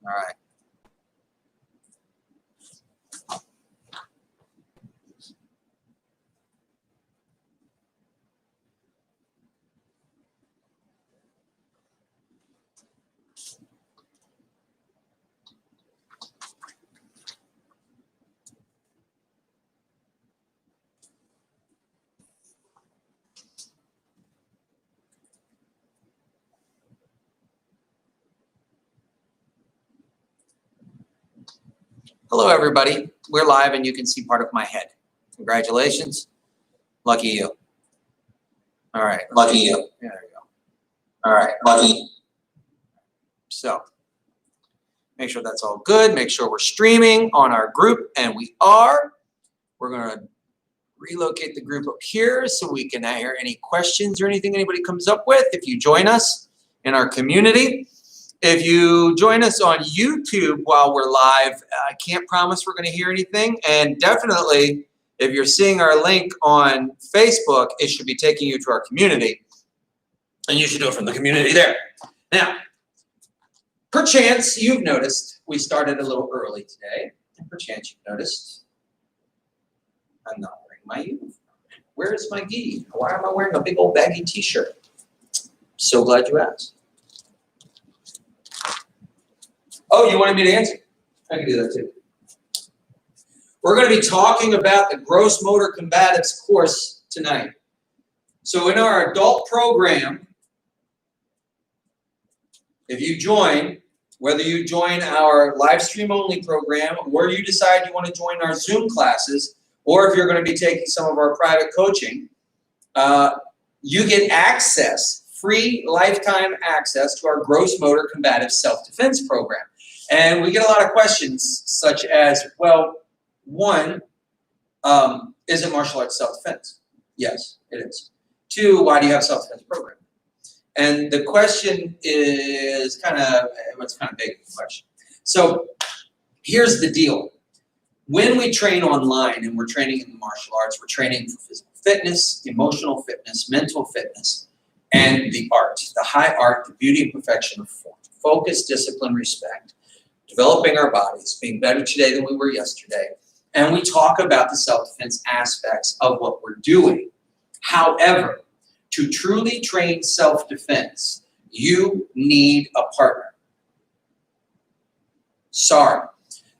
All right. Hello, everybody. We're live, and you can see part of my head. Congratulations. Lucky you. All right. Lucky you. Yeah, there you go. All right. Lucky. So make sure that's all good. Make sure we're streaming on our group, and we are. We're going to relocate the group up here so we can hear any questions or anything anybody comes up with if you join us in our community. If you join us on YouTube while we're live, I can't promise we're going to hear anything. And definitely, if you're seeing our link on Facebook, it should be taking you to our community. And you should do it from the community there. Now, perchance you've noticed we started a little early today. And perchance you've noticed I'm not wearing my uniform. Where is my gi? Why am I wearing a big old baggy t-shirt? So glad you asked. Oh, you wanted me to answer? I can do that too. We're going to be talking about the gross motor combatives course tonight. So in our adult program, if you join, whether you join our live stream only program, or you decide you want to join our Zoom classes, or if you're going to be taking some of our private coaching, you get access, free lifetime access to our gross motor combative self-defense program. And we get a lot of questions such as, well, one, is it martial arts self-defense? Yes, it is. Two, why do you have a self-defense program? And the question is it's kind of big question. So here's the deal. When we train online and we're training in the martial arts, we're training for physical fitness, emotional fitness, mental fitness, and the art, the high art, the beauty and perfection of form. Focus, discipline, respect. Developing our bodies, being better today than we were yesterday. And we talk about the self-defense aspects of what we're doing. However, to truly train self-defense, you need a partner. Sorry.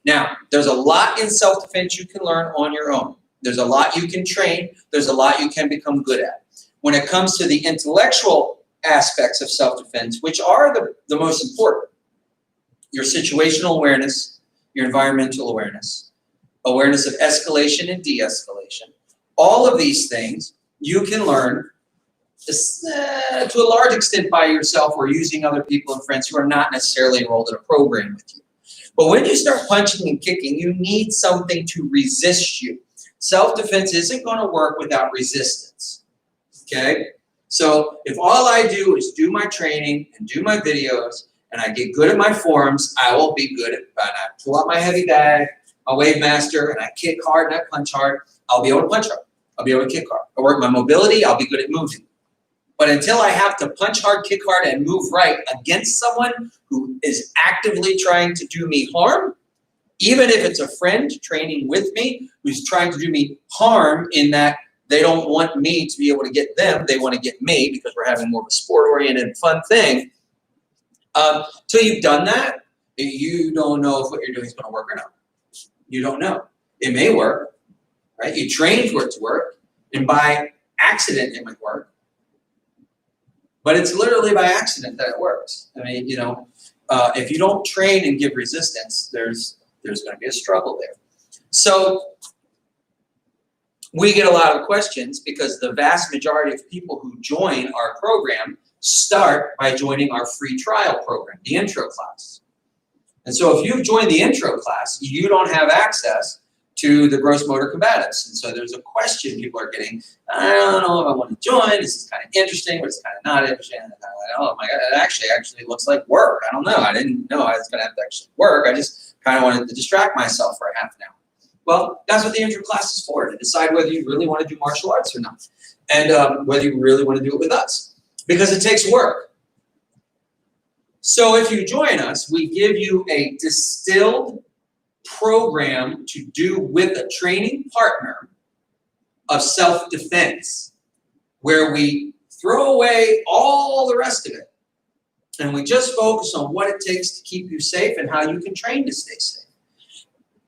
Now, there's a lot in self-defense you can learn on your own. There's a lot you can train. There's a lot you can become good at. When it comes to the intellectual aspects of self-defense, which are the most important, your situational awareness, your environmental awareness, awareness of escalation and de-escalation, all of these things you can learn to a large extent by yourself or using other people and friends who are not necessarily enrolled in a program with you. But when you start punching and kicking, you need something to resist you. Self-defense isn't going to work without resistance, okay? So if all I do is do my training and do my videos and I get good at my forms, I will be good at, and I pull out my heavy bag, my wave master, and I kick hard and I punch hard, I'll be able to punch hard. I'll be able to kick hard. I work my mobility, I'll be good at moving. But until I have to punch hard, kick hard, and move right against someone who is actively trying to do me harm, even if it's a friend training with me who's trying to do me harm in that they don't want me to be able to get them, they want to get me because we're having more of a sport-oriented, fun thing. Till you've done that, you don't know if what you're doing is going to work or not. You don't know. It may work, right? You train for it to work, and by accident it might work. But it's literally by accident that it works. I mean, you know, if you don't train and give resistance, there's going to be a struggle there. So we get a lot of questions because the vast majority of people who join our program start by joining our free trial program, the intro class. And so if you've joined the intro class, you don't have access to the gross motor combatives. And so there's a question people are getting, I don't know if I want to join, this is kind of interesting, but it's kind of not interesting. And I'm like, oh my God, it actually looks like work. I don't know, I didn't know I was going to have to actually work. I just kind of wanted to distract myself for a half an hour. Well, that's what the intro class is for, to decide whether you really want to do martial arts or not. And whether you really want to do it with us. Because it takes work. So if you join us, we give you a distilled program to do with a training partner of self-defense, where we throw away all the rest of it. And we just focus on what it takes to keep you safe and how you can train to stay safe.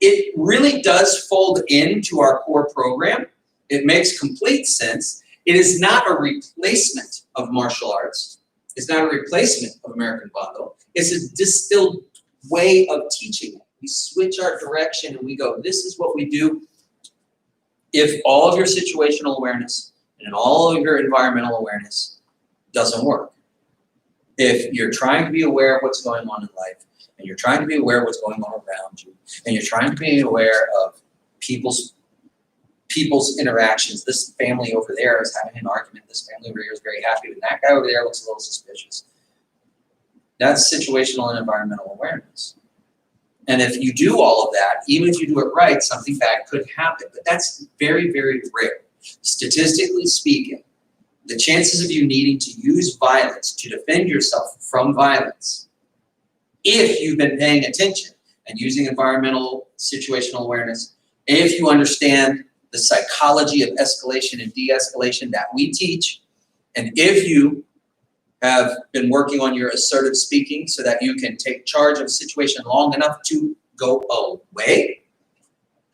It really does fold into our core program. It makes complete sense. It is not a replacement of martial arts. It's not a replacement of American Bundle. It's a distilled way of teaching it. We switch our direction and we go, this is what we do if all of your situational awareness and all of your environmental awareness doesn't work. If you're trying to be aware of what's going on in life, and you're trying to be aware of what's going on around you, and you're trying to be aware of people's interactions. This family over there is having an argument. This family over here is very happy, and that guy over there looks a little suspicious. That's situational and environmental awareness. And if you do all of that, even if you do it right, something bad could happen. But that's very, very rare. Statistically speaking, the chances of you needing to use violence to defend yourself from violence, if you've been paying attention and using environmental situational awareness, if you understand the psychology of escalation and de-escalation that we teach, and if you have been working on your assertive speaking so that you can take charge of a situation long enough to go away,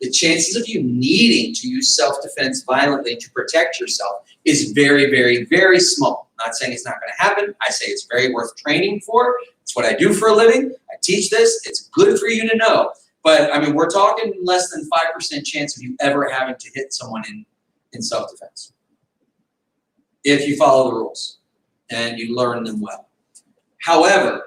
the chances of you needing to use self-defense violently to protect yourself is very, very, very small. I'm not saying it's not going to happen. I say it's very worth training for. It's what I do for a living. I teach this. It's good for you to know. But I mean, we're talking less than 5% chance of you ever having to hit someone in self-defense if you follow the rules and you learn them well. However,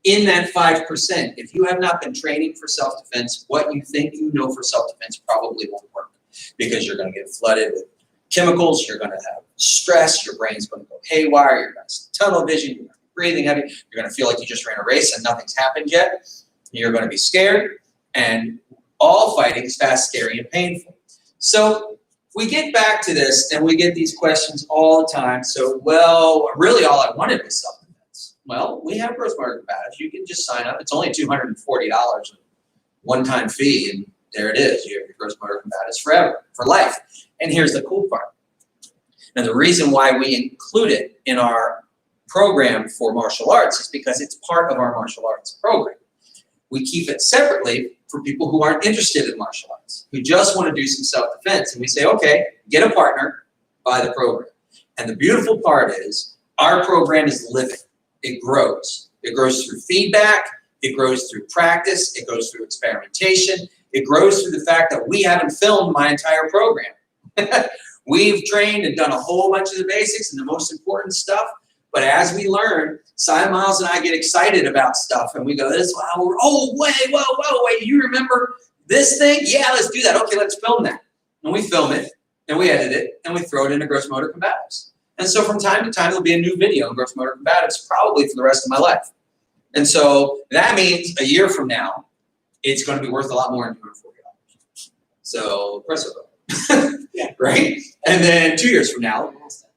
in that 5%, if you have not been training for self-defense, what you think you know for self-defense probably won't work, because you're going to get flooded with chemicals, you're going to have stress, your brain's going to go haywire, you're going to see tunnel vision, you're going to be breathing heavy, you're going to feel like you just ran a race and nothing's happened yet, you're going to be scared, and all fighting is fast, scary, and painful. So we get back to this, and we get these questions all the time. So, well, really all I wanted was self-defense. Well, we have gross motor combatives. You can just sign up. It's only $240, a one-time fee, and there it is. You have your gross motor combatives forever, for life. And here's the cool part. And the reason why we include it in our program for martial arts is because it's part of our martial arts program. We keep it separately for people who aren't interested in martial arts, who just want to do some self-defense. And we say, okay, get a partner, buy the program. And the beautiful part is our program is living. It grows. It grows through feedback. It grows through practice. It goes through experimentation. It grows through the fact that we haven't filmed my entire program. We've trained and done a whole bunch of the basics and the most important stuff. But as we learn, Si Miles and I get excited about stuff, and we go, "This wow! Oh, wait! You remember this thing? Yeah, let's do that. Okay, let's film that." And we film it, and we edit it, and we throw it into Gross Motor Combatives. And so from time to time, there'll be a new video in Gross Motor Combatives, probably for the rest of my life. And so that means a year from now, it's going to be worth a lot more than $240. So press it. Yeah, right? And then 2 years from now,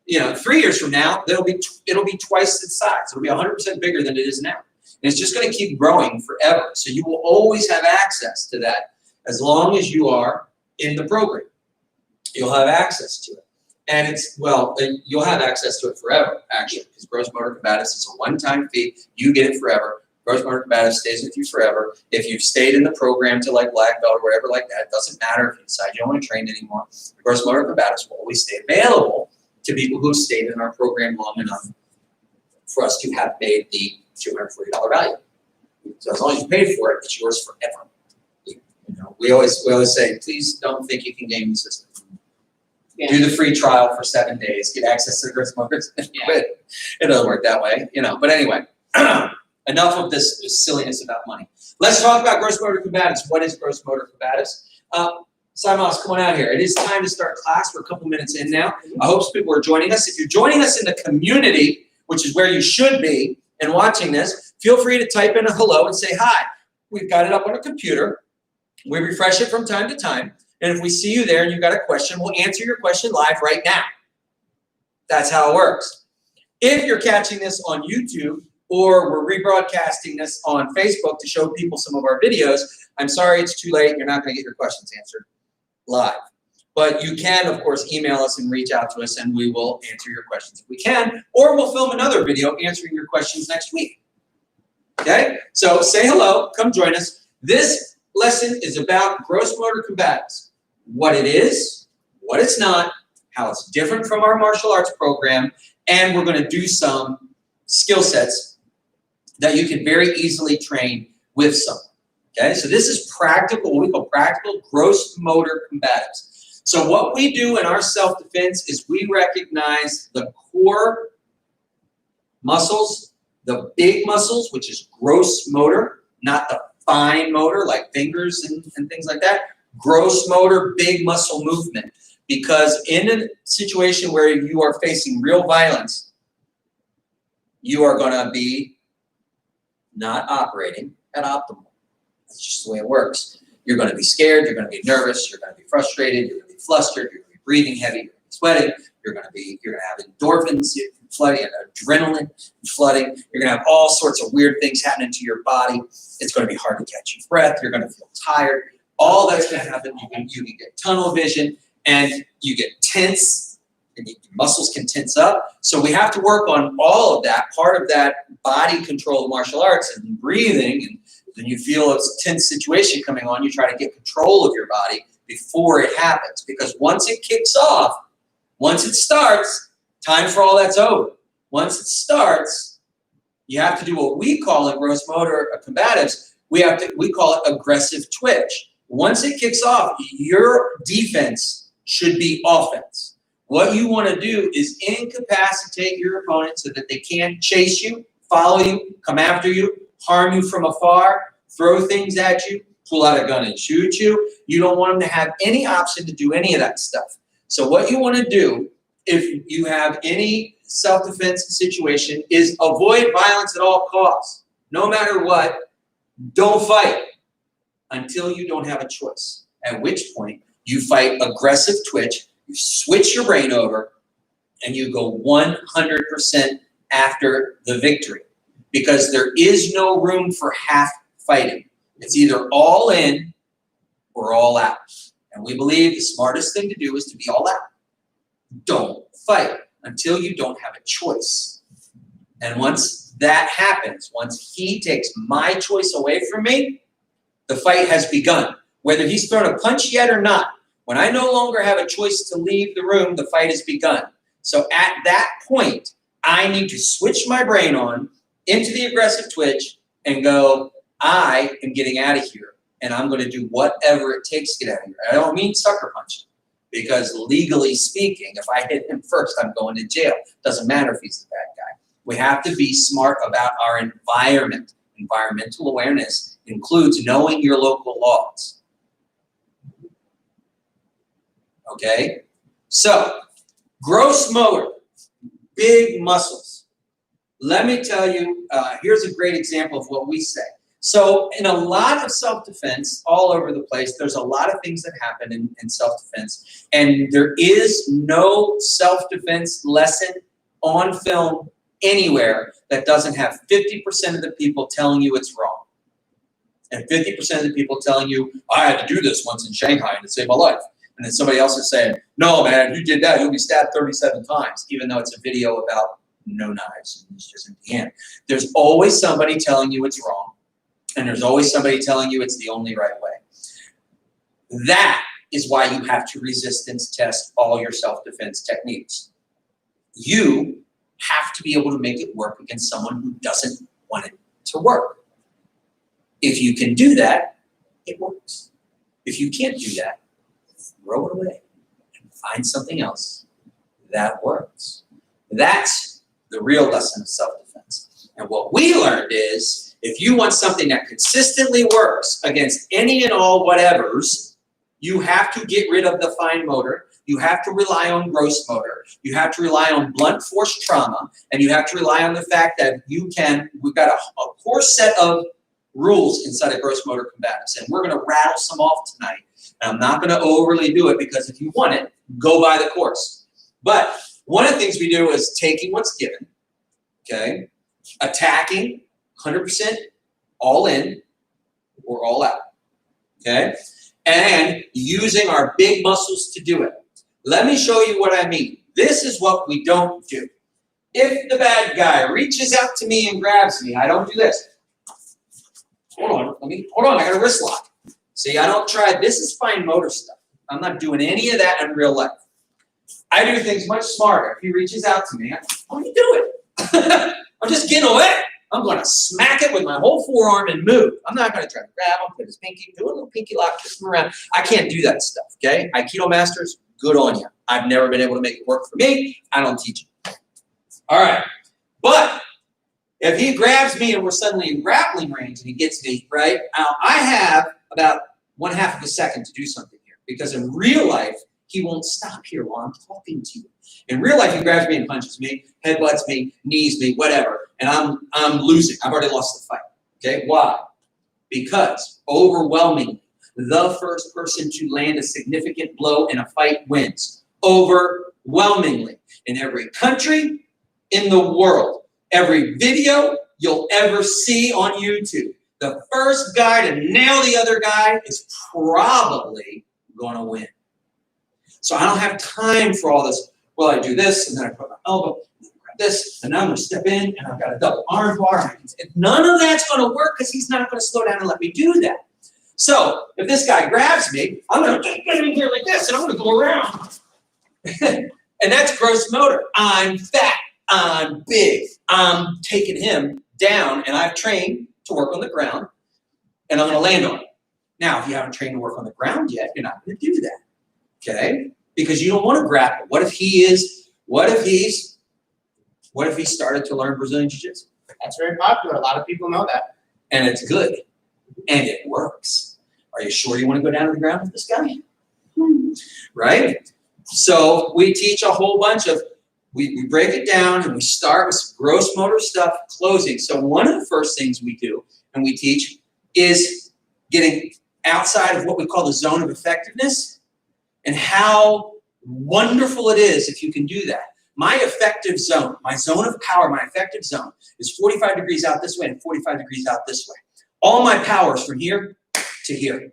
3 years from now, it'll be twice its size. It'll be 100% bigger than it is now. And it's just going to keep growing forever. So you will always have access to that as long as you are in the program. You'll have access to it. And you'll have access to it forever, actually, because Gross Motor Combatives is a one-time fee. You get it forever. Gross Motor Combatives stays with you forever. If you've stayed in the program to like black belt or whatever like that, it doesn't matter if you decide you don't want to train anymore. Gross Motor Combatives will always stay available to people who stayed in our program long enough for us to have made the $240 value. So as long as you paid for it, it's yours forever. We always say, please don't think you can game the system. Yeah. Do the free trial for 7 days, get access to the Gross Motors, and quit. It doesn't work that way, But anyway, enough of this silliness about money. Let's talk about Gross Motor Combatives. What is Gross Motor Combatives? Si Miles, come on out here. It is time to start class. We're a couple minutes in now. I hope people are joining us. If you're joining us in the community, which is where you should be, and watching this, feel free to type in a hello and say hi. We've got it up on a computer. We refresh it from time to time. And if we see you there and you've got a question, we'll answer your question live right now. That's how it works. If you're catching this on YouTube, or we're rebroadcasting this on Facebook to show people some of our videos, I'm sorry it's too late. You're not going to get your questions answered live. But you can, of course, email us and reach out to us, and we will answer your questions if we can, or we'll film another video answering your questions next week. Okay? So say hello. Come join us. This lesson is about gross motor combatives. What it is, what it's not, how it's different from our martial arts program, and we're going to do some skill sets that you can very easily train with someone. Okay, so this is practical, what we call practical gross motor combatives. So what we do in our self-defense is we recognize the core muscles, the big muscles, which is gross motor, not the fine motor like fingers and things like that. Gross motor, big muscle movement. Because in a situation where you are facing real violence, you are going to be not operating at optimal. That's just the way it works. You're going to be scared, you're going to be nervous, you're going to be frustrated, you're going to be flustered, you're going to be breathing heavy, you're going to be sweating, you're going to have endorphins flooding, adrenaline flooding, you're going to have all sorts of weird things happening to your body. It's going to be hard to catch your breath, you're going to feel tired. All that's going to happen, you can get tunnel vision, and you get tense, and your muscles can tense up. So we have to work on all of that. Part of that body control of martial arts and breathing, and then you feel a tense situation coming on, you try to get control of your body before it happens. Because once it kicks off, once it starts, time for all that's over. Once it starts, you have to do what we call in gross motor combatives, we call it aggressive twitch. Once it kicks off, your defense should be offense. What you want to do is incapacitate your opponent so that they can't chase you, follow you, come after you, harm you from afar, throw things at you, pull out a gun and shoot you. You don't want them to have any option to do any of that stuff. So what you want to do if you have any self-defense situation is avoid violence at all costs. No matter what, don't fight until you don't have a choice. At which point, you fight aggressive twitch, you switch your brain over, and you go 100% after the victory. Because there is no room for half fighting. It's either all in or all out. And we believe the smartest thing to do is to be all out. Don't fight until you don't have a choice. And once that happens, once he takes my choice away from me, the fight has begun. Whether he's thrown a punch yet or not, when I no longer have a choice to leave the room, the fight has begun. So at that point, I need to switch my brain on into the aggressive twitch and go, I am getting out of here, and I'm going to do whatever it takes to get out of here. I don't mean sucker punching, because legally speaking, if I hit him first, I'm going to jail. Doesn't matter if he's the bad guy. We have to be smart about our environment. Environmental awareness includes knowing your local laws. Okay? So, gross motor, big muscles. Let me tell you, here's a great example of what we say. So in a lot of self-defense all over the place, there's a lot of things that happen in self-defense, and there is no self-defense lesson on film anywhere that doesn't have 50% of the people telling you it's wrong. And 50% of the people telling you, I had to do this once in Shanghai and it saved my life. And then somebody else is saying, no, man, if you did that, you'll be stabbed 37 times, even though it's a video about no knives and it's just in the end. There's always somebody telling you it's wrong, and there's always somebody telling you it's the only right way. That is why you have to resistance test all your self-defense techniques. You have to be able to make it work against someone who doesn't want it to work. If you can do that, it works. If you can't do that, throw it away and find something else that works. That's the real lesson of self-defense. And what we learned is, if you want something that consistently works against any and all whatevers, you have to get rid of the fine motor, you have to rely on gross motor, you have to rely on blunt force trauma, and you have to rely on the fact that we've got a core set of rules inside of gross motor combatives, and we're going to rattle some off tonight. And I'm not going to overly do it, because if you want it, go buy the course. But one of the things we do is taking what's given, okay, attacking, 100% all in or all out, okay? And using our big muscles to do it. Let me show you what I mean. This is what we don't do. If the bad guy reaches out to me and grabs me, I don't do this. Hold on, I got a wrist lock. See, I don't try, this is fine motor stuff. I'm not doing any of that in real life. I do things much smarter. If he reaches out to me, I'm going to do it. I'm just getting away. I'm going to smack it with my whole forearm and move. I'm not going to try to grab him, put his pinky, do a little pinky lock, kiss him around. I can't do that stuff, okay? Aikido masters, good on you. I've never been able to make it work for me. I don't teach it. All right. But if he grabs me and we're suddenly in grappling range and he gets me, right? Now, I have about 1/2 of a second to do something here because in real life, he won't stop here while I'm talking to you. In real life, he grabs me and punches me, headbutts me, knees me, whatever, and I'm losing. I've already lost the fight. Okay, why? Because overwhelmingly, the first person to land a significant blow in a fight wins. Overwhelmingly. In every country in the world, every video you'll ever see on YouTube, the first guy to nail the other guy is probably going to win. So I don't have time for all this. Well, I do this, and then I put my elbow, and then I grab this, and now I'm going to step in, and I've got a double arm bar. None of that's going to work because he's not going to slow down and let me do that. So if this guy grabs me, I'm going to get in here like this, and I'm going to go around. And that's gross motor. I'm fat. I'm big. I'm taking him down, and I've trained to work on the ground, and I'm going to land on it. Now, if you haven't trained to work on the ground yet, you're not going to do that. Okay? Because you don't want to grapple. What if he started to learn Brazilian Jiu-Jitsu? That's very popular. A lot of people know that. And it's good. And it works. Are you sure you want to go down to the ground with this guy? Right? So we teach a whole bunch of, we break it down and we start with some gross motor stuff, closing. So one of the first things we do and we teach is getting outside of what we call the zone of effectiveness and how wonderful it is if you can do that. My effective zone, my zone of power, my effective zone is 45 degrees out this way and 45 degrees out this way. All my power is from here to here.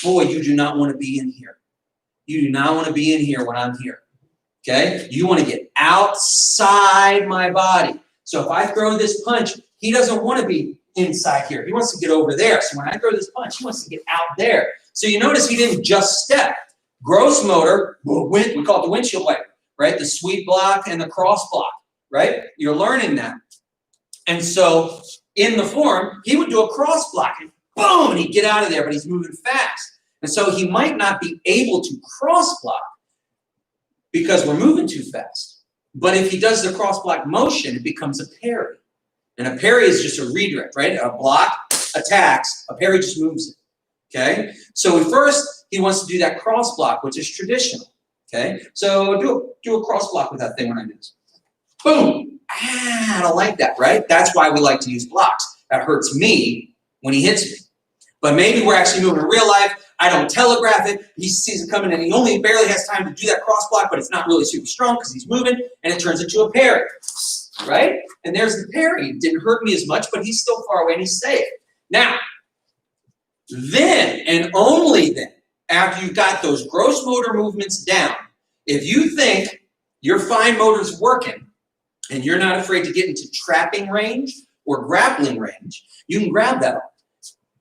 Boy, you do not want to be in here. You do not want to be in here when I'm here. Okay? You want to get outside my body. So if I throw this punch, he doesn't want to be inside here. He wants to get over there. So when I throw this punch, he wants to get out there. So you notice he didn't just step. Gross motor, we call it the windshield wiper, right? The sweep block and the cross block, right? You're learning that. And so in the form, he would do a cross block and boom, and he'd get out of there, but he's moving fast. And so he might not be able to cross block because we're moving too fast. But if he does the cross block motion, it becomes a parry. And a parry is just a redirect, right? A block attacks, a parry just moves it. Okay? So he wants to do that cross block, which is traditional. Okay? So do a cross block with that thing when I do this. Boom! I don't like that, right? That's why we like to use blocks. That hurts me when he hits me. But maybe we're actually moving in real life. I don't telegraph it. He sees it coming and he only barely has time to do that cross block, but it's not really super strong because he's moving and it turns into a parry. Right? And there's the parry. It didn't hurt me as much, but he's still far away and he's safe. Now, then and only then, after you've got those gross motor movements down, if you think your fine motor's working and you're not afraid to get into trapping range or grappling range, you can grab that arm.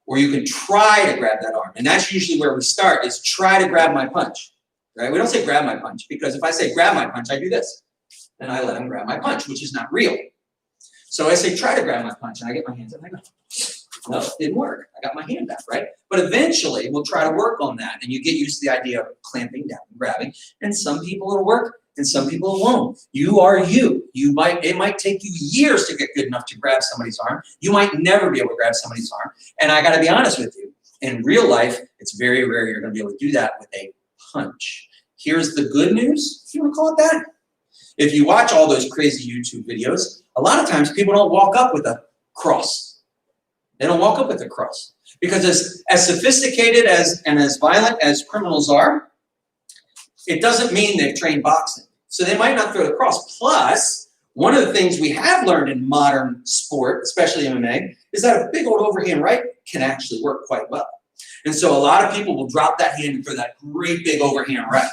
Or you can try to grab that arm. And that's usually where we start, is try to grab my punch. Right? We don't say grab my punch, because if I say grab my punch, I do this. And I let him grab my punch, which is not real. So I say try to grab my punch, and I get my hands up, and I go, no, it didn't work. I got my hand back, right? But eventually, we'll try to work on that, and you get used to the idea of clamping down and grabbing. And some people it'll work, and some people it won't. You are you. It might take you years to get good enough to grab somebody's arm. You might never be able to grab somebody's arm. And I got to be honest with you. In real life, it's very rare you're going to be able to do that with a punch. Here's the good news, if you want to call it that. If you watch all those crazy YouTube videos, a lot of times people don't walk up with a cross. They don't walk up with a cross. Because as sophisticated and as violent as criminals are, it doesn't mean they've trained boxing. So they might not throw the cross. Plus, One of the things we have learned in modern sport, especially MMA, is that a big old overhand right can actually work quite well. And so a lot of people will drop that hand and throw that great big overhand right,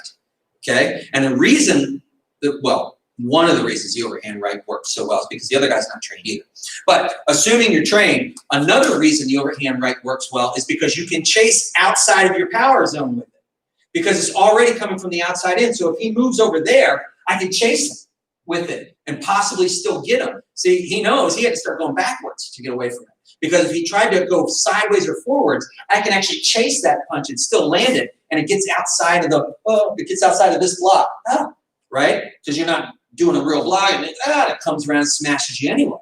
okay? And the reason that, well, one of the reasons the overhand right works so well is because the other guy's not trained either. But assuming you're trained, another reason the overhand right works well is because you can chase outside of your power zone with it, because it's already coming from the outside in. So if he moves over there, I can chase him with it and possibly still get him. See, he knows he had to start going backwards to get away from it. Because if he tried to go sideways or forwards, I can actually chase that punch and still land it, and it gets outside of the, it gets outside of this block, right? Because you're not doing a real block, and it comes around and smashes you anyway.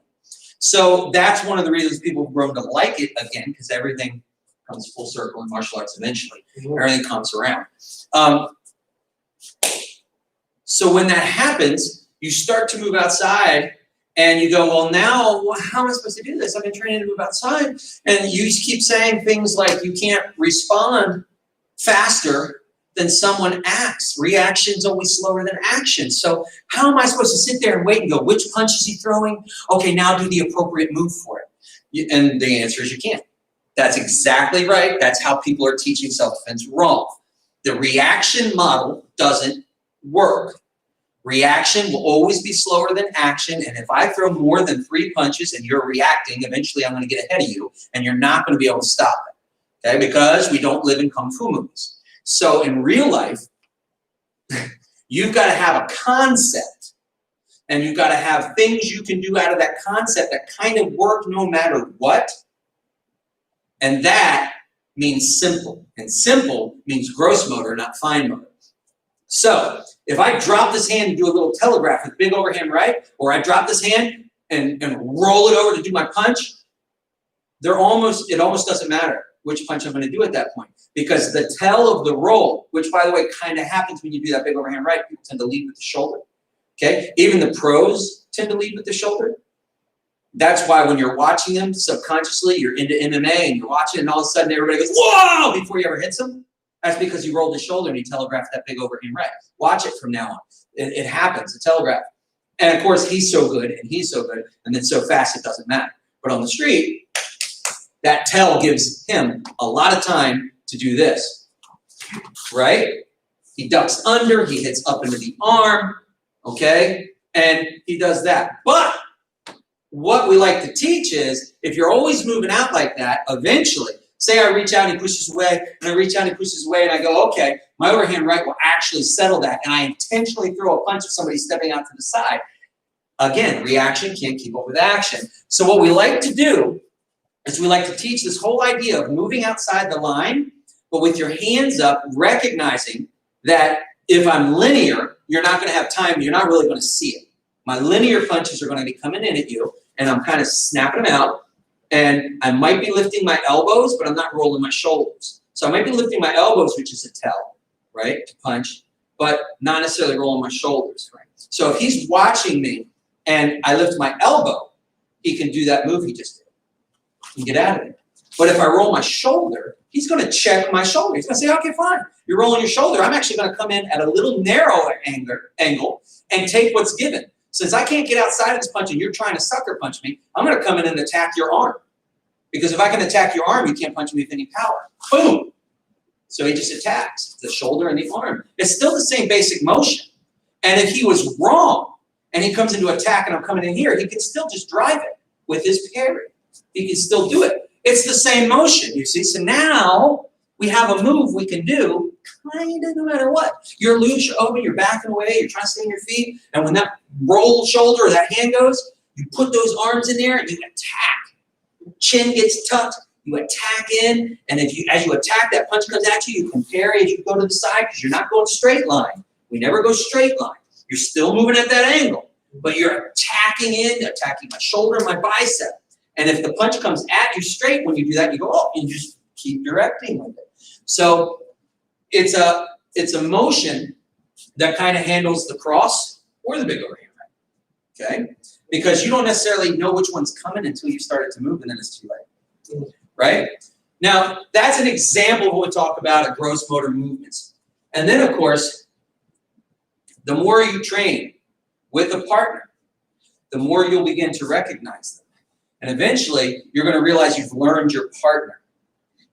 So that's one of the reasons people have grown to like it again, because everything comes full circle in martial arts eventually. Everything comes around. So when that happens, you start to move outside, and you go, well, now how am I supposed to do this? I've been training to move outside. And you keep saying things like you can't respond faster than someone acts. Reaction's always slower than action. So how am I supposed to sit there and wait and go, which punch is he throwing? Okay, now do the appropriate move for it. And the answer is you can't. That's exactly right. That's how people are teaching self-defense wrong. The reaction model doesn't work. Reaction will always be slower than action, and if I throw more than 3 punches and you're reacting, eventually I'm going to get ahead of you, and you're not going to be able to stop it, okay? Because we don't live in kung fu movies. So in real life, you've got to have a concept, and you've got to have things you can do out of that concept that kind of work no matter what, and that means simple, and simple means gross motor, not fine motor. So if I drop this hand and do a little telegraph with big overhand right, or I drop this hand and roll it over to do my punch, it almost doesn't matter which punch I'm going to do at that point. Because the tell of the roll, which by the way kind of happens when you do that big overhand right, people tend to lead with the shoulder. Okay? Even the pros tend to lead with the shoulder. That's why when you're watching them subconsciously, you're into MMA and you're watching, and all of a sudden everybody goes, whoa, before you ever hits them. That's because you rolled the shoulder and you telegraphed that big overhand right. Watch it from now on. It happens, a telegraph. And of course, he's so good and he's so good, and then so fast it doesn't matter. But on the street, that tell gives him a lot of time to do this, right? He ducks under, he hits up into the arm, okay? And he does that. But what we like to teach is, if you're always moving out like that, eventually, say I reach out and he pushes away, and I reach out and he pushes away, and I go, okay, my overhand right will actually settle that, and I intentionally throw a punch if somebody's stepping out to the side. Again, reaction can't keep up with action. So what we like to do is we like to teach this whole idea of moving outside the line, but with your hands up, recognizing that if I'm linear, you're not going to have time, you're not really going to see it. My linear punches are going to be coming in at you, and I'm kind of snapping them out. And I might be lifting my elbows, but I'm not rolling my shoulders. So I might be lifting my elbows, which is a tell, right, to punch, but not necessarily rolling my shoulders, right? So if he's watching me and I lift my elbow, he can do that move he just did and get out of it. But if I roll my shoulder, he's going to check my shoulder. He's going to say, okay, fine. You're rolling your shoulder. I'm actually going to come in at a little narrower angle and take what's given. Since I can't get outside of this punch and you're trying to sucker punch me, I'm going to come in and attack your arm. Because if I can attack your arm, you can't punch me with any power. Boom! So he just attacks the shoulder and the arm. It's still the same basic motion. And if he was wrong and he comes into attack and I'm coming in here, he can still just drive it with his parry. He can still do it. It's the same motion, you see. So now we have a move we can do kind of no matter what. You're loose, you're open, you're backing away, you're trying to stay on your feet, and when that roll shoulder or that hand goes, you put those arms in there and you attack. Chin gets tucked, you attack in, and as you attack, that punch comes at you, you can parry as you go to the side because you're not going straight line. We never go straight line. You're still moving at that angle, but you're attacking in, attacking my shoulder, my bicep. And if the punch comes at you straight, when you do that, you go, oh, and you just keep directing with it. So it's a motion that kind of handles the cross or the big overhand right, okay? Because you don't necessarily know which one's coming until you started to move, and then it's too late, right? Now, that's an example of what we talk about at gross motor movements. And then, of course, the more you train with a partner, the more you'll begin to recognize them. And eventually, you're going to realize you've learned your partner.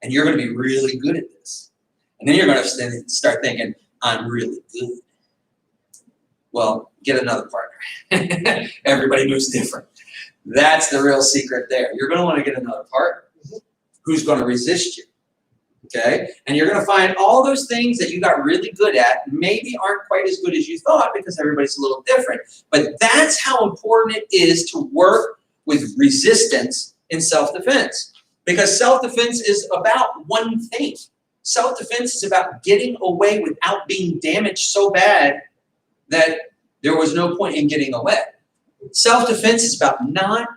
And you're going to be really good at this. And then you're going to start thinking, I'm really good. Well, get another partner. Everybody moves different. That's the real secret there. You're going to want to get another partner who's going to resist you. Okay? And you're going to find all those things that you got really good at maybe aren't quite as good as you thought because everybody's a little different. But that's how important it is to work with resistance in self-defense. Because self-defense is about one thing. Self-defense is about getting away without being damaged so bad that there was no point in getting away. Self-defense is about not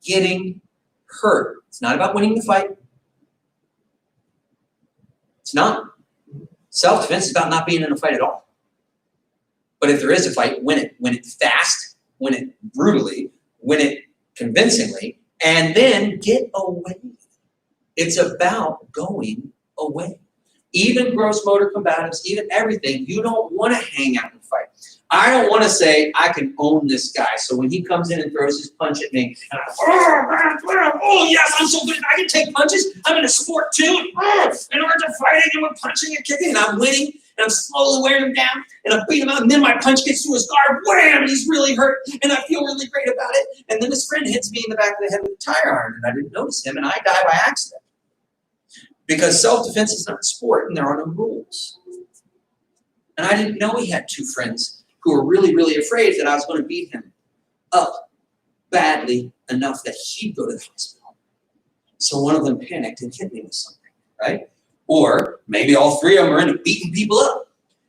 getting hurt. It's not about winning the fight. It's not. Self-defense is about not being in a fight at all. But if there is a fight, win it. Win it fast, win it brutally, win it convincingly, and then get away. It's about going away. Even gross motor combatives, even everything, you don't want to hang out and fight. I don't want to say, I can own this guy. So when he comes in and throws his punch at me, and oh yes, I'm so good. I can take punches. I'm in a sport too. And we're fighting and we're punching and kicking and I'm winning and I'm slowly wearing him down and I'm beating him out and then my punch gets through his guard. Wham! And he's really hurt and I feel really great about it. And then his friend hits me in the back of the head with a tire iron and I didn't notice him and I die by accident. Because self-defense is not a sport and there are no rules. And I didn't know he had two friends who were really, really afraid that I was going to beat him up badly enough that he'd go to the hospital. So one of them panicked and hit me with something, right? Or maybe all three of them are into beating people up.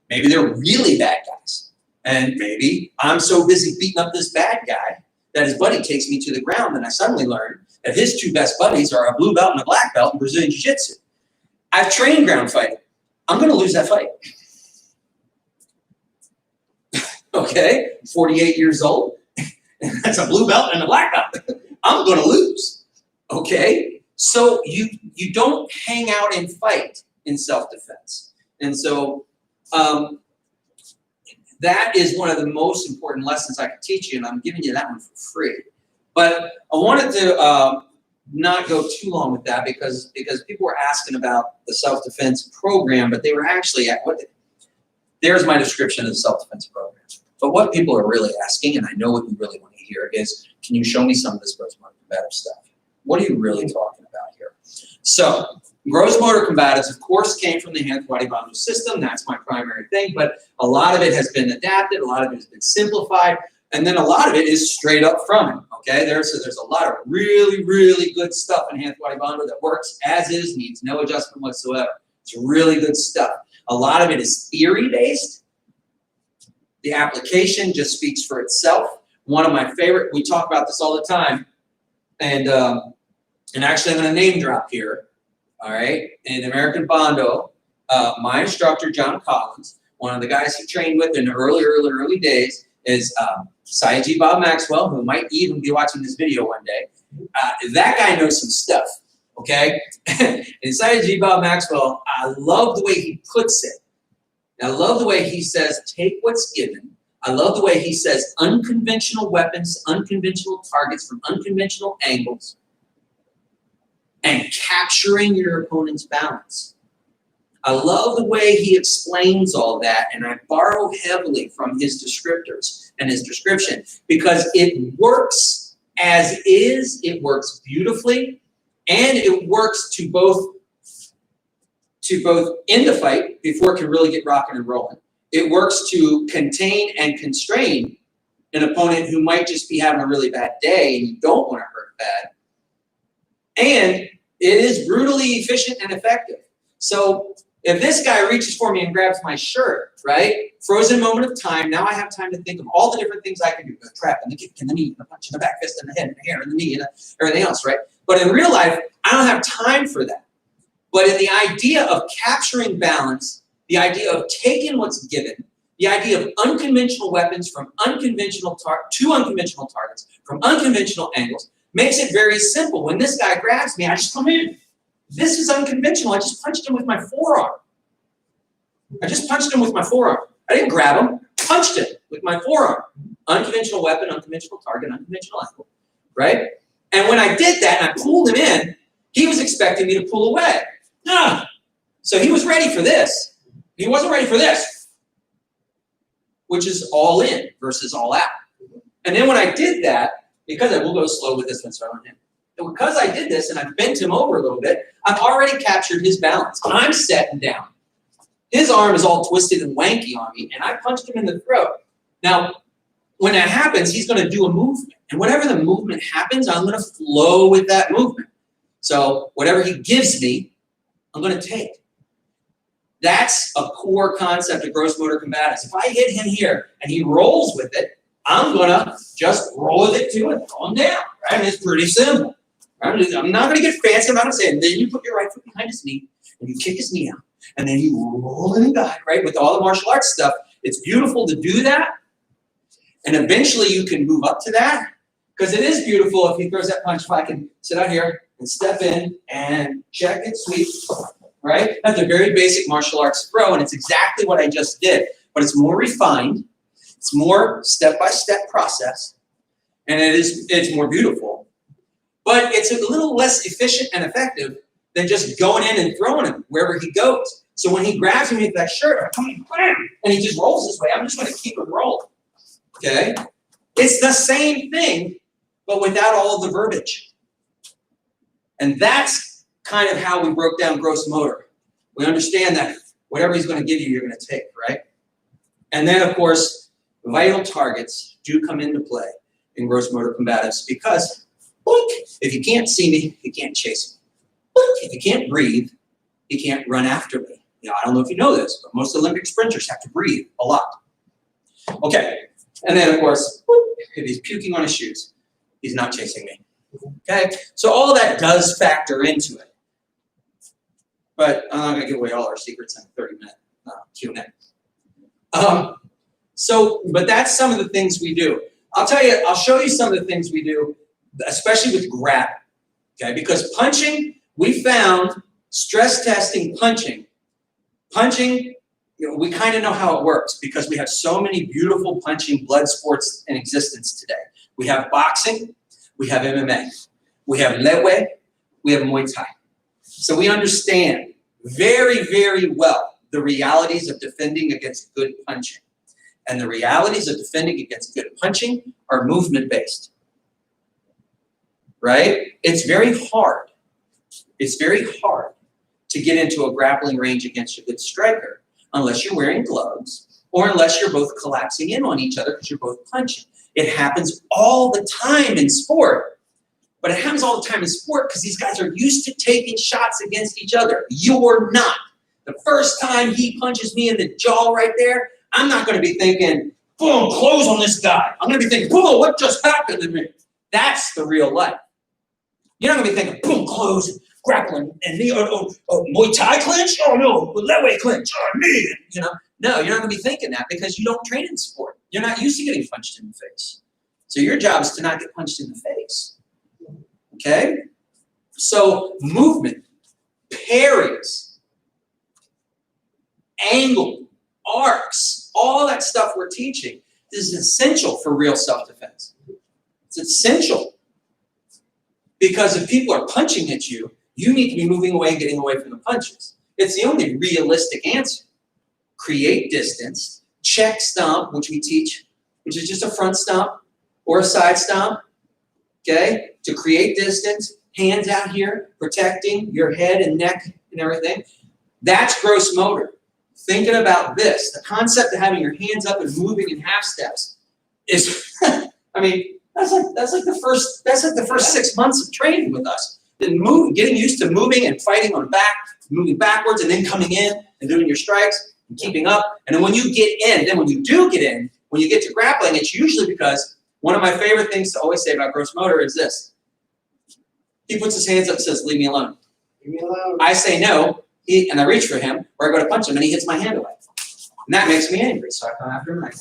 Maybe they're really bad guys. And maybe I'm so busy beating up this bad guy that his buddy takes me to the ground and I suddenly learn that his two best buddies are a blue belt and a black belt in Brazilian Jiu-Jitsu. I've trained ground fighting. I'm going to lose that fight. Okay, 48 years old. That's a blue belt and a black belt. I'm going to lose. Okay, so you don't hang out and fight in self-defense. And so that is one of the most important lessons I could teach you, and I'm giving you that one for free. But I wanted to not go too long with that because people were asking about the self-defense program, but they were actually at there's my description of the self-defense program. But what people are really asking, and I know what you really want to hear, is can you show me some of this gross motor combative stuff? What are you really talking about here? So gross motor combatives, of course, came from the hand-body-bundle system. That's my primary thing, but a lot of it has been adapted. A lot of it has been simplified. And then a lot of it is straight up from it, okay? There's a lot of really, really good stuff in hand-body-bundle that works as is, needs no adjustment whatsoever. It's really good stuff. A lot of it is theory-based. The application just speaks for itself. One of my favorite, we talk about this all the time, and actually I'm going to name drop here, all right? In American Bondo, my instructor, John Collins, one of the guys he trained with in the early days is Sayaji Bob Maxwell, who might even be watching this video one day. That guy knows some stuff, okay? And Sayaji Bob Maxwell, I love the way he puts it. I love the way he says, take what's given. I love the way he says, unconventional weapons, unconventional targets from unconventional angles, and capturing your opponent's balance. I love the way he explains all that, and I borrow heavily from his descriptors and his description because it works as is, it works beautifully, and it works to both end the fight before it can really get rocking and rolling. It works to contain and constrain an opponent who might just be having a really bad day and you don't want to hurt bad. And it is brutally efficient and effective. So if this guy reaches for me and grabs my shirt, right? Frozen moment of time. Now I have time to think of all the different things I can do. The trap and the kick and the knee and the punch and the back fist and the head and the hair and the knee and everything else, right? But in real life, I don't have time for that. But in the idea of capturing balance, the idea of taking what's given, the idea of unconventional weapons from unconventional targets, from unconventional angles, makes it very simple. When this guy grabs me, I just come in. This is unconventional. I just punched him with my forearm. I didn't grab him, punched him. with my forearm. Unconventional weapon, unconventional target, unconventional angle, right? And when I did that and I pulled him in, he was expecting me to pull away. So he was ready for this. He wasn't ready for this, which is all in versus all out. And then when I did that, because I will go slow with this one, so I don't hit. And because I did this and I bent him over a little bit, I've already captured his balance. I'm setting down. His arm is all twisted and wanky on me, and I punched him in the throat. Now, when that happens, he's going to do a movement. And whatever the movement happens, I'm going to flow with that movement. So whatever he gives me, I'm going to take. That's a core concept of gross motor combatives. If I hit him here and he rolls with it, I'm going to just roll with it too and throw him down. Right? And it's pretty simple. Right? I'm not going to get fancy about it saying, then you put your right foot behind his knee and you kick his knee out. And then you roll him back, right? With all the martial arts stuff, it's beautiful to do that. And eventually you can move up to that. Because it is beautiful if he throws that punch, if I can sit out here and step in and check and sweep, right? That's a very basic martial arts throw, and it's exactly what I just did. But it's more refined. It's more step-by-step process. And it's more beautiful. But it's a little less efficient and effective than just going in and throwing him wherever he goes. So when he grabs me with that shirt, I come in, bam, and he just rolls this way, I'm just going to keep him rolling. Okay? It's the same thing, but without all of the verbiage. And that's kind of how we broke down gross motor. We understand that whatever he's going to give you, you're going to take, right? And then, of course, vital targets do come into play in gross motor combatives because, boink, if you can't see me, you can't chase me. If you can't breathe, you can't run after me. You know, I don't know if you know this, but most Olympic sprinters have to breathe a lot. Okay, and then of course, if he's puking on his shoes, he's not chasing me. Okay, so all that does factor into it. But I'm not going to give away all our secrets in a 30-minute Q&A. But that's some of the things we do. I'll show you some of the things we do, especially with grabbing. Okay, because punching, we found stress testing punching, you know, we kind of know how it works because we have so many beautiful punching blood sports in existence today. We have boxing, we have MMA, we have lewe, we have Muay Thai. So we understand very, very well the realities of defending against good punching. And the realities of defending against good punching are movement-based. Right? It's very hard. It's very hard to get into a grappling range against a good striker unless you're wearing gloves or unless you're both collapsing in on each other because you're both punching. It happens all the time in sport. But it happens all the time in sport because these guys are used to taking shots against each other. You're not. The first time he punches me in the jaw right there, I'm not going to be thinking, boom, close on this guy. I'm going to be thinking, boom, what just happened to me? That's the real life. You're not going to be thinking, boom, close, grappling, and knee, Muay Thai clinch? Oh, no, lewe clinch, oh, knee. You know? No, you're not going to be thinking that because you don't train in sport. You're not used to getting punched in the face. So your job is to not get punched in the face. Okay? So movement, parries, angle, arcs, all that stuff we're teaching is essential for real self-defense. It's essential. Because if people are punching at you, you need to be moving away and getting away from the punches. It's the only realistic answer. Create distance, check stomp, which we teach, which is just a front stomp or a side stomp, okay? To create distance, hands out here, protecting your head and neck and everything. That's gross motor. Thinking about this, the concept of having your hands up and moving in half steps is, I mean, that's like the first 6 months of training with us. Then getting used to moving and fighting on back, moving backwards, and then coming in and doing your strikes and keeping up. And then when you get in, when you get to grappling, it's usually because one of my favorite things to always say about gross motor is this. He puts his hands up and says, leave me alone. Leave me alone. I say no, and I reach for him, or I go to punch him, and he hits my hand away. And that makes me angry, so I come after him and I go,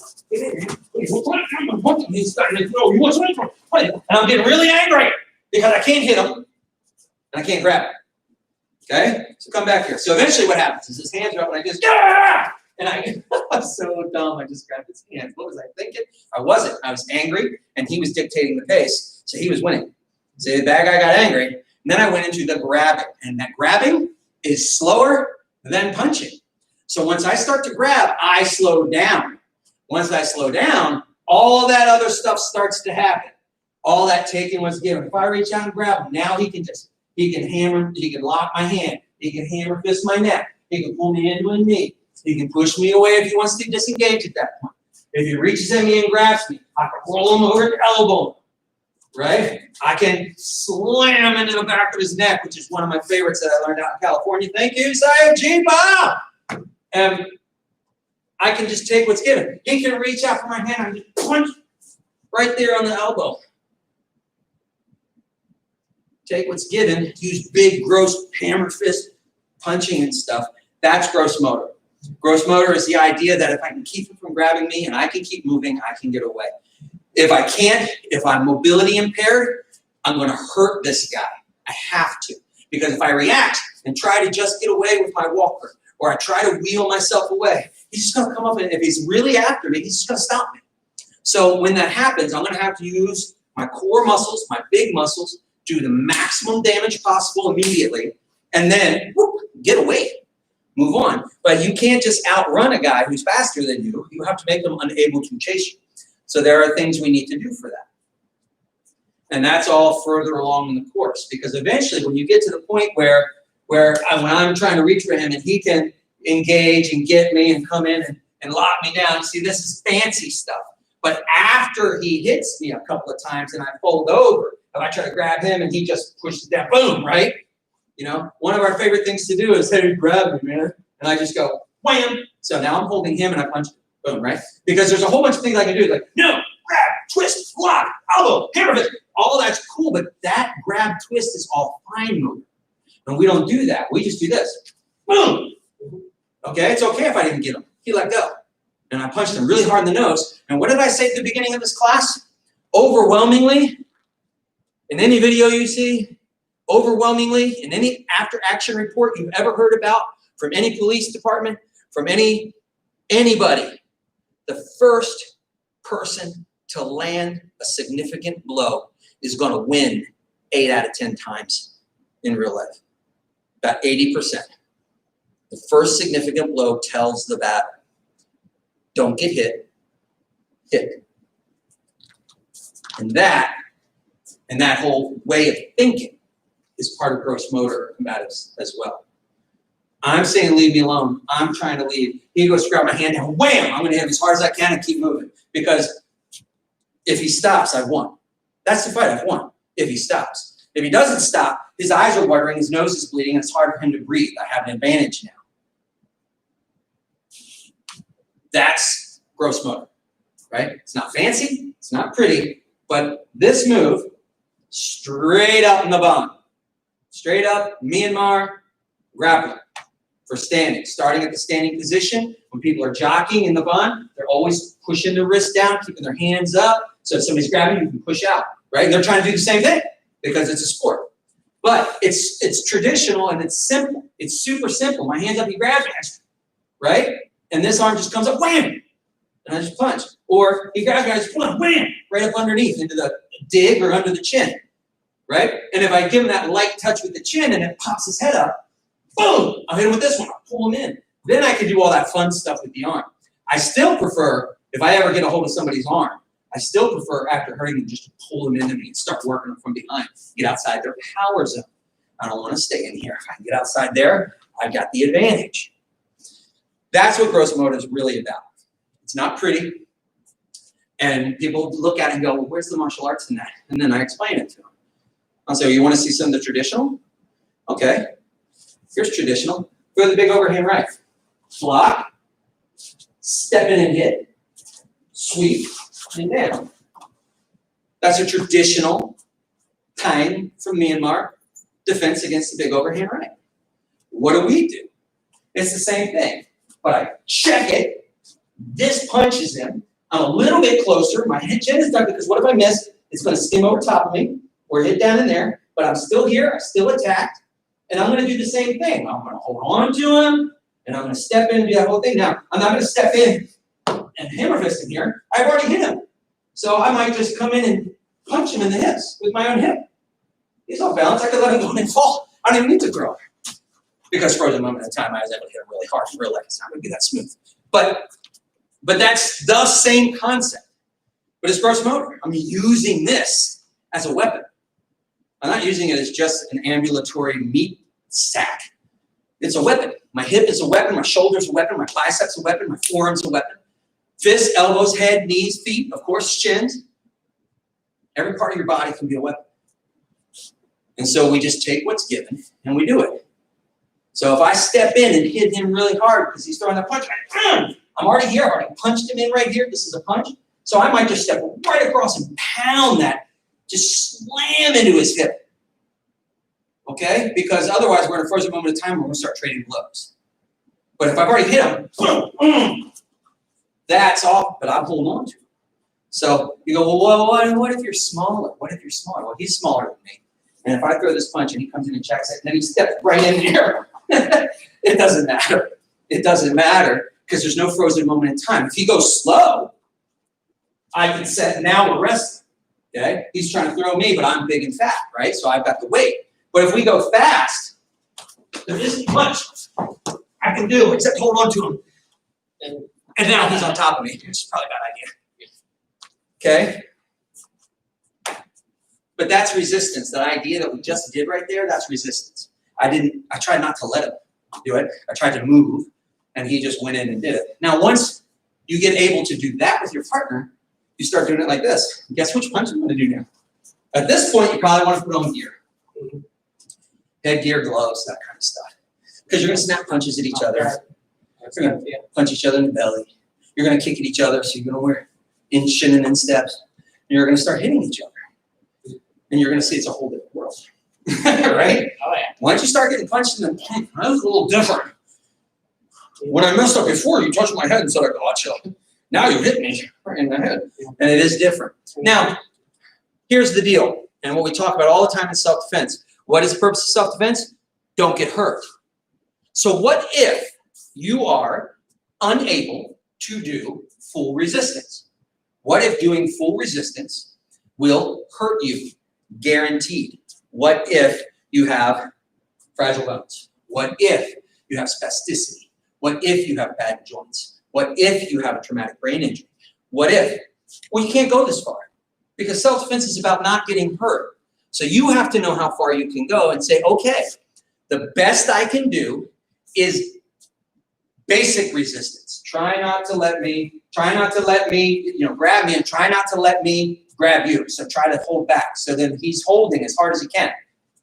and I'm getting really angry because I can't hit him and I can't grab him. Okay? So come back here. So eventually what happens is his hands are up and I just, And I was so dumb, I just grabbed his hands. What was I thinking? I wasn't. I was angry, and he was dictating the pace, so he was winning. So the bad guy got angry, and then I went into the grabbing, and that grabbing is slower than punching. So once I start to grab, I slow down. Once I slow down, all that other stuff starts to happen. All that taking was given. If I reach out and grab him, now he can hammer, he can lock my hand, he can hammer fist my neck, he can pull me into a knee, he can push me away if he wants to disengage at that point. If he reaches at me and grabs me, I can roll him over the elbow, right? I can slam into the back of his neck, which is one of my favorites that I learned out in California. Thank you, Sayed G. Bob. And I can just take what's given. He can reach out for my hand and just punch right there on the elbow. Take what's given, use big, gross hammer fist punching and stuff. That's gross motor. Gross motor is the idea that if I can keep him from grabbing me and I can keep moving, I can get away. If I can't, if I'm mobility impaired, I'm going to hurt this guy. I have to. Because if I react and try to just get away with my walker, or I try to wheel myself away, he's just going to come up, and if he's really after me, he's just going to stop me. So when that happens, I'm going to have to use my core muscles, my big muscles, do the maximum damage possible immediately, and then whoop, get away, move on. But you can't just outrun a guy who's faster than you. You have to make them unable to chase you. So there are things we need to do for that. And that's all further along in the course, because eventually when you get to the point where when I'm trying to reach for him and he can engage and get me and come in and lock me down, see, this is fancy stuff. But after he hits me a couple of times and I fold over, if I try to grab him and he just pushes down, boom, right? You know, one of our favorite things to do is, hey, grab me, man. And I just go, wham. So now I'm holding him and I punch him, boom, right? Because there's a whole bunch of things I can do, like, no, grab, twist, lock, elbow, hammer fist. All that's cool, but that grab twist is all fine motor. And we don't do that. We just do this. Boom. Okay, it's okay if I didn't get him. He let go. And I punched him really hard in the nose. And what did I say at the beginning of this class? Overwhelmingly, in any video you see, overwhelmingly, in any after-action report you've ever heard about, from any police department, from anybody, the first person to land a significant blow is going to win 8 out of 10 times in real life. About 80%. The first significant blow tells the battle. Don't get hit, hit. And that whole way of thinking is part of gross motor combatives as well. I'm saying leave me alone. I'm trying to leave. He goes to grab my hand and wham! I'm going to hit him as hard as I can and keep moving. Because if he stops, I've won. That's the fight, I've won. If he stops. If he doesn't stop, his eyes are watering, his nose is bleeding, and it's hard for him to breathe. I have an advantage now. That's gross motor, right? It's not fancy, it's not pretty, but this move, straight up in the bun, straight up, Myanmar, grappling for standing. Starting at the standing position, when people are jockeying in the bun, they're always pushing their wrist down, keeping their hands up, so if somebody's grabbing you, you can push out, right? And they're trying to do the same thing, because it's a sport. But it's traditional and it's simple. It's super simple. My hand's up, he grabs me, right? And this arm just comes up, wham! And I just punch. Or he grabs me, I just wham! Right up underneath into the dig or under the chin, right? And if I give him that light touch with the chin and it pops his head up, boom! I'll hit him with this one, I'll pull him in. Then I can do all that fun stuff with the arm. I still prefer, if I ever get a hold of somebody's arm, I still prefer, after hurting them, just to pull them into me and start working them from behind. Get outside their power zone. I don't want to stay in here. If I can get outside there, I've got the advantage. That's what gross motor is really about. It's not pretty. And people look at it and go, well, where's the martial arts in that? And then I explain it to them. I'll say, well, you want to see some of the traditional? Okay. Here's traditional. Go to the big overhand right. Block. Step in and hit. Sweep. And down. That's a traditional time from Myanmar defense against the big overhand right. What do we do? It's the same thing, but I check it. This punches him. I'm a little bit closer. My chin is done because what if I miss? It's going to skim over top of me or hit down in there, but I'm still here. I'm still attacked, and I'm going to do the same thing. I'm going to hold on to him, And I'm going to step in and do that whole thing. Now, I'm not going to step in and hammer fist him here. I've already hit him. So I might just come in and punch him in the hips with my own hip. He's off balance. I could let him go and fall. I don't even need to throw. Because for the moment in time, I was able to hit him really hard. In real life, it's not going to be that smooth. But that's the same concept. But it's gross motor. I'm using this as a weapon. I'm not using it as just an ambulatory meat sack. It's a weapon. My hip is a weapon. My shoulder's a weapon. My biceps a weapon. My forearm's a weapon. Fists, elbows, head, knees, feet, of course, shins. Every part of your body can be a weapon. And so we just take what's given and we do it. So if I step in and hit him really hard because he's throwing a punch, I'm already here. I've already punched him in right here. This is a punch. So I might just step right across and pound that, just slam into his hip. Okay? Because otherwise we're in a frozen moment of time where we're going to start trading blows. But if I've already hit him, that's off, but I'm holding on to him. So you go, well, what if you're smaller? What if you're smaller? Well, he's smaller than me. And if I throw this punch and he comes in and checks it, and then he steps right in here, it doesn't matter. It doesn't matter because there's no frozen moment in time. If he goes slow, I can set, now we're wrestling. Okay? He's trying to throw me, but I'm big and fat, right? So I've got the weight. But if we go fast, there isn't much I can do except hold on to him. And now he's on top of me, which is probably a bad idea. Okay? But that's resistance. That idea that we just did right there, that's resistance. I tried not to let him do it. I tried to move, and he just went in and did it. Now, once you get able to do that with your partner, you start doing it like this. Guess which punch I'm going to do now? At this point, you probably want to put on gear. Headgear, gloves, that kind of stuff. Because you're going to snap punches at each other. You're going to punch each other in the belly. You're going to kick at each other, so you're going to wear shin and in steps. And you're going to start hitting each other. And you're going to see it's a whole different world. Right? Oh, yeah. Once you start getting punched in the that was a little different. When I messed up before, you touched my head and said, I gotcha. Now you hit me right in the head. And it is different. Now, here's the deal. And what we talk about all the time in self-defense. What is the purpose of self-defense? Don't get hurt. So what if you are unable to do full resistance? What if doing full resistance will hurt you? Guaranteed. What if you have fragile bones? What if you have spasticity? What if you have bad joints? What if you have a traumatic brain injury? What if? Well, you can't go this far because self-defense is about not getting hurt. So you have to know how far you can go and say, okay, the best I can do is basic resistance. Try not to let me, grab me and try not to let me grab you. So try to hold back. So then he's holding as hard as he can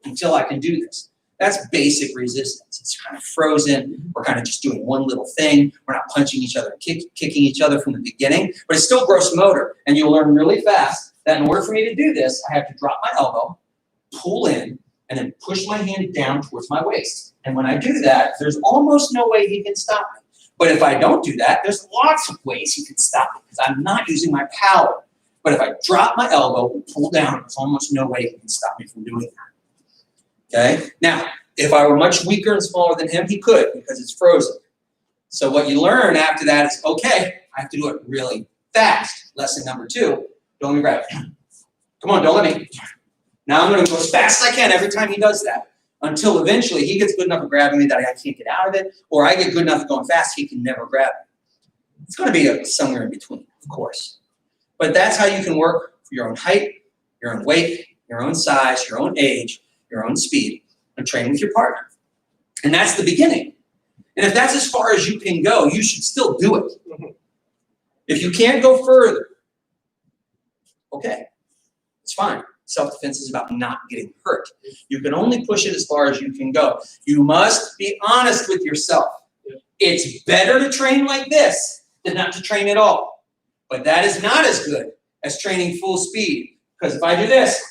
until I can do this. That's basic resistance. It's kind of frozen. We're kind of just doing one little thing. We're not punching each other, kicking each other from the beginning, but it's still gross motor. And you'll learn really fast that in order for me to do this, I have to drop my elbow, pull in, and then push my hand down towards my waist. And when I do that, there's almost no way he can stop me. But if I don't do that, there's lots of ways he can stop me because I'm not using my power. But if I drop my elbow and pull down, there's almost no way he can stop me from doing that. Okay? Now, if I were much weaker and smaller than him, he could because it's frozen. So what you learn after that is, okay, I have to do it really fast. Lesson number 2, don't let me grab it. Come on, don't let me. Now I'm going to go as fast as I can every time he does that until eventually he gets good enough at grabbing me that I can't get out of it, or I get good enough at going fast he can never grab me. It's going to be somewhere in between, of course. But that's how you can work for your own height, your own weight, your own size, your own age, your own speed, and train with your partner. And that's the beginning. And if that's as far as you can go, you should still do it. If you can't go further, okay, it's fine. Self-defense is about not getting hurt. You can only push it as far as you can go. You must be honest with yourself. It's better to train like this than not to train at all. But that is not as good as training full speed. Because if I do this,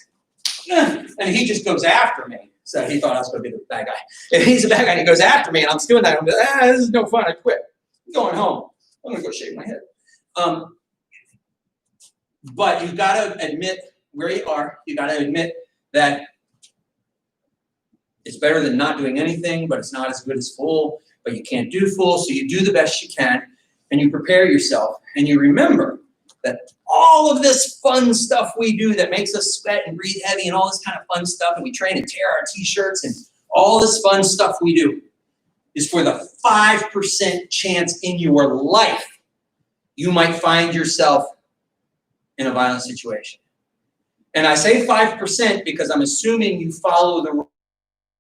and he just goes after me. So he thought I was going to be the bad guy. If he's a bad guy and he goes after me and I'm doing that, I'm like, this is no fun. I quit. I'm going home. I'm going to go shave my head. But you've got to admit where you are. You've got to admit that it's better than not doing anything, but it's not as good as full. but you can't do full, so you do the best you can, and you prepare yourself, and you remember that all of this fun stuff we do that makes us sweat and breathe heavy and all this kind of fun stuff, and we train and tear our t-shirts and all this fun stuff we do is for the 5% chance in your life you might find yourself in a violent situation. And I say 5% because I'm assuming you follow the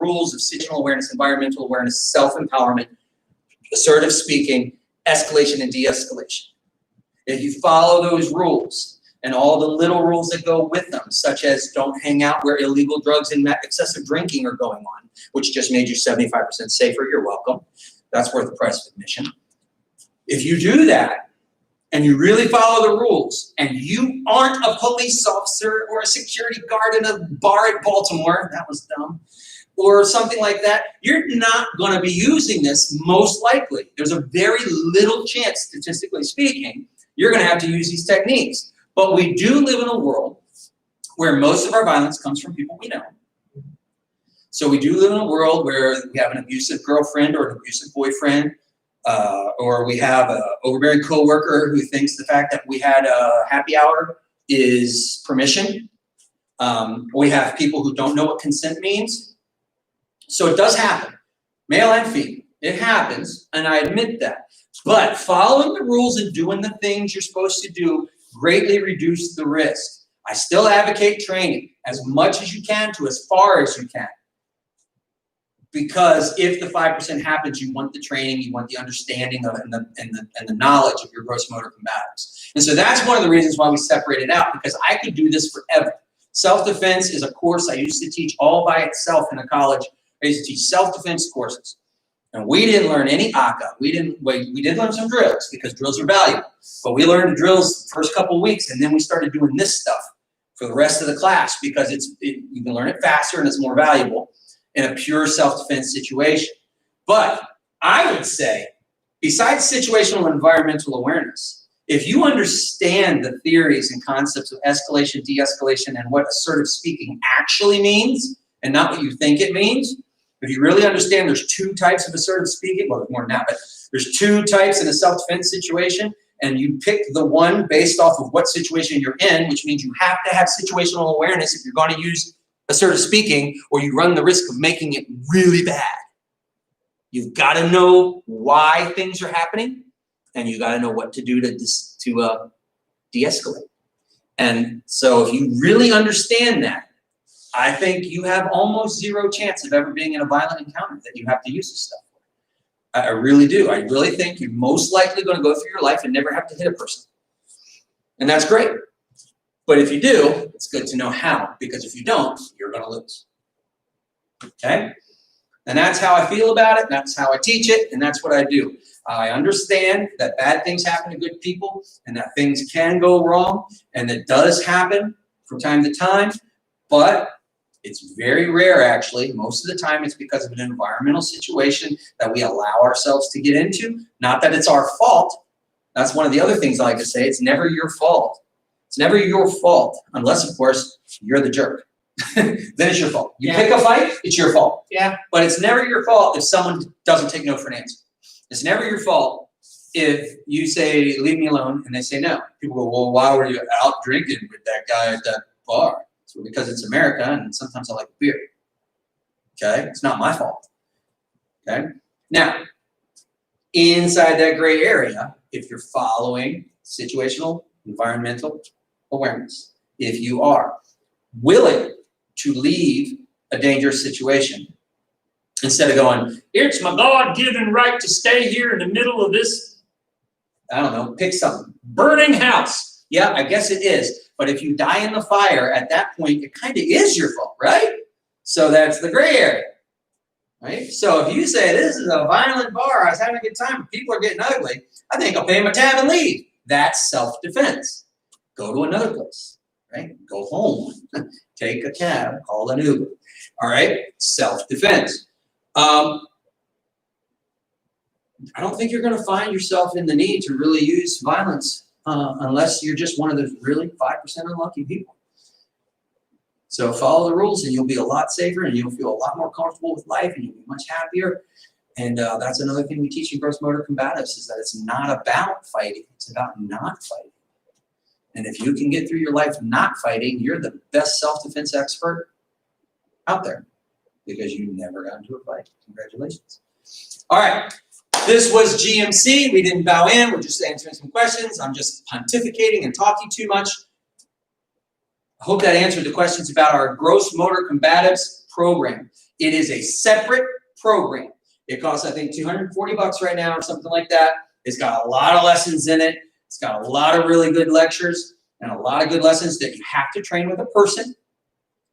rules of situational awareness, environmental awareness, self-empowerment, assertive speaking, escalation and de-escalation. If you follow those rules and all the little rules that go with them, such as don't hang out where illegal drugs and excessive drinking are going on, which just made you 75% safer, you're welcome. That's worth the price of admission. If you do that and you really follow the rules and you aren't a police officer or a security guard in a bar at Baltimore, that was dumb, or something like that, you're not going to be using this most likely. There's a very little chance, statistically speaking, you're going to have to use these techniques. But we do live in a world where most of our violence comes from people we know. So we do live in a world where we have an abusive girlfriend or an abusive boyfriend, or we have an overbearing coworker who thinks the fact that we had a happy hour is permission. We have people who don't know what consent means. So it does happen, male and female. It happens, and I admit that. But following the rules and doing the things you're supposed to do greatly reduce the risk. I still advocate training as much as you can to as far as you can. Because if the 5% happens, you want the training, you want the understanding of and the knowledge of your gross motor combatives. And so that's one of the reasons why we separate it out, because I could do this forever. Self-defense is a course I used to teach all by itself in a college. I used to teach self-defense courses. And we didn't learn any ACA. We did learn some drills because drills are valuable. But we learned the drills the first couple of weeks, and then we started doing this stuff for the rest of the class because you can learn it faster and it's more valuable in a pure self-defense situation. But I would say, besides situational and environmental awareness, if you understand the theories and concepts of escalation, de-escalation, and what assertive speaking actually means, and not what you think it means, if you really understand there's two types of assertive speaking, well, there's more than that, but there's two types in a self-defense situation, and you pick the one based off of what situation you're in, which means you have to have situational awareness if you're going to use assertive speaking, or you run the risk of making it really bad. You've got to know why things are happening, and you got to know what to do to de-escalate. And so if you really understand that, I think you have almost zero chance of ever being in a violent encounter that you have to use this stuff for. I really do. I really think you're most likely going to go through your life and never have to hit a person. And that's great. But if you do, it's good to know how, because if you don't, you're going to lose. Okay? And that's how I feel about it. That's how I teach it. And that's what I do. I understand that bad things happen to good people and that things can go wrong. And it does happen from time to time. But it's very rare, actually. Most of the time, it's because of an environmental situation that we allow ourselves to get into. Not that it's our fault. That's one of the other things I like to say. It's never your fault. It's never your fault, unless, of course, you're the jerk. Then it's your fault. You pick a fight, it's your fault. Yeah. But it's never your fault if someone doesn't take no for an answer. It's never your fault if you say, leave me alone, and they say no. People go, well, why were you out drinking with that guy at that bar? Because it's America, and sometimes I like beer. Okay? It's not my fault. Okay? Now, inside that gray area, if you're following situational, environmental awareness, if you are willing to leave a dangerous situation, instead of going, it's my God-given right to stay here in the middle of this, I don't know, pick something, burning house. Yeah, I guess it is. But if you die in the fire, at that point, it kind of is your fault, right? So that's the gray area, right? So if you say, this is a violent bar, I was having a good time, but people are getting ugly, I think I'll pay my tab and leave. That's self-defense. Go to another place, right? Go home, take a cab, call an Uber, all right? Self-defense. I don't think you're going to find yourself in the need to really use violence unless you're just one of those really 5% unlucky people. So follow the rules and you'll be a lot safer and you'll feel a lot more comfortable with life and you'll be much happier. And that's another thing we teach in gross motor combatives is that it's not about fighting. It's about not fighting. And if you can get through your life not fighting, you're the best self-defense expert out there because you never got into a fight. Congratulations. All right. This was GMC. We didn't bow in. We're just answering some questions. I'm just pontificating and talking too much. I hope that answered the questions about our gross motor combatives program. It is a separate program. It costs, I think, $240 right now or something like that. It's got a lot of lessons in it. It's got a lot of really good lectures and a lot of good lessons that you have to train with a person.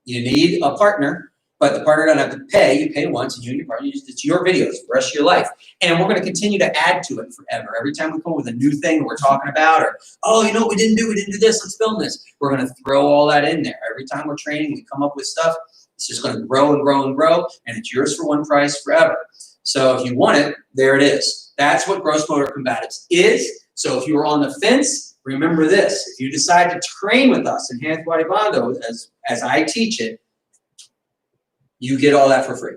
You need a partner, but the partner doesn't have to pay. You pay once and you and your partner, it's your videos for the rest of your life. And we're going to continue to add to it forever. Every time we come up with a new thing we're talking about or, oh, you know what we didn't do this, let's film this. We're going to throw all that in there. Every time we're training, we come up with stuff. It's just going to grow and grow and grow, and it's yours for one price forever. So if you want it, there it is. That's what gross motor combatives is. So if you were on the fence, remember this. If you decide to train with us in hand body bondo as I teach it, you get all that for free.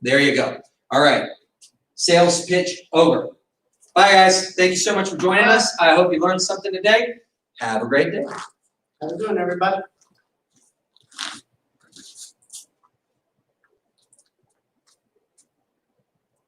There you go. All right. Sales pitch over. Bye, guys. Thank you so much for joining us. I hope you learned something today. Have a great day. How you doing, everybody?